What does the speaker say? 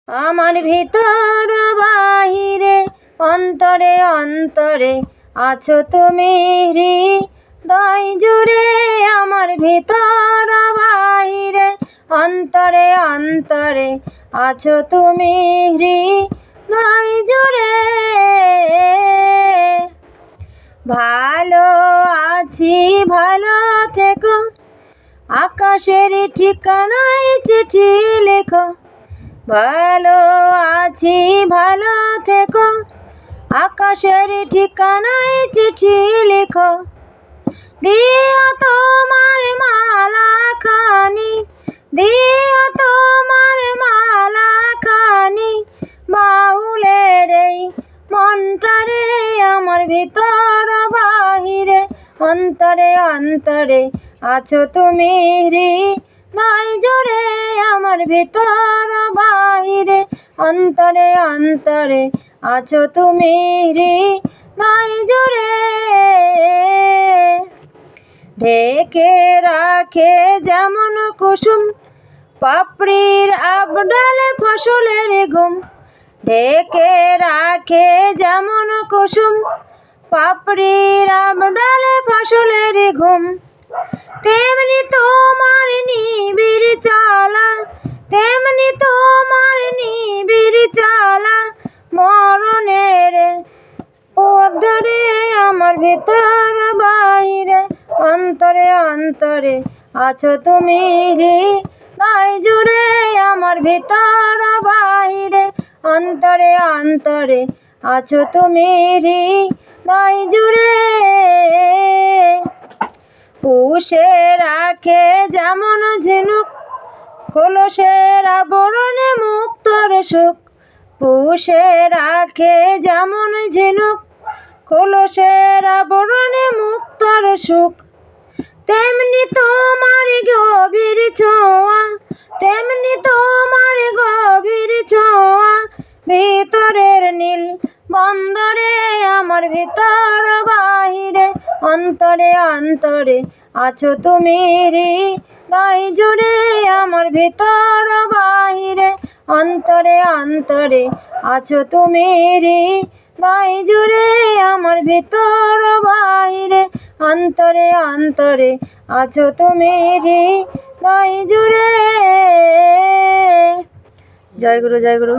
আমার ভিতর বাহিরে অন্তরে অন্তরে আছো তুমি হৃদয় জুড়ে। আমার ভিতর বাহিরে অন্তরে অন্তরে আছো তুমি হৃদয় জুড়ে। ভালো আছি ভালো থেকো, আকাশের ঠিকানায় চিঠি লেখো। ভালো আছি ভালো থেকো, আকাশের ঠিকানায় চিঠি লেখো। দিও তোমার মালা খানি, দিও তোমার মালা খানি, বাউলের এই মনটারে। আমার ভিতর বাহিরে অন্তরে অন্তরে আছো তুমি হৃদয় জুড়ে। আমার ভিতর বাহিরে অন্তরে অন্তরে আছো তুমি হৃদয় জুড়ে। ঢেকে রাখে যেমন কুসুম পাপড়ির আবডালে ফসলের ঘুম। ঢেকে রাখে যেমন কুসুম পাপড়ির আবডালে ফসলের ঘুম। তেমনি তোমার নিবিড় চলা, তেমনি তোমার নিবিড় চলা, মরণের পথ ধরে। আমার ভিতর বাহিরে অন্তরে অন্তরে আছো তুমি হৃদয় জুড়ে। আমার ভিতর বাহিরে অন্তরে অন্তরে আছো তুমি হৃদয় জুড়ে। পুষে রাখে যেমন ঝিনুক কলসের আবরণে মুক্তর সুখ। পুষে রাখে যেমন ঝিনুক কলসের আবরণে মুক্তর সুখ। তেমনি তোমার গভীর ছোঁয়া, তেমনি তোমার গভীর ছোঁয়া, ভিতরের নীল বন্দরে। আমার ভিতর বাহিরে অন্তরে অন্তরে আছো তুমি হৃদয় জুড়ে। আমার ভিতর বাহিরে অন্তরে অন্তরে আছো তুমি হৃদয় জুড়ে। আমার ভিতর বাহিরে অন্তরে অন্তরে আছো তুমি হৃদয় জুড়ে। জয় গুরু, জয় গুরু।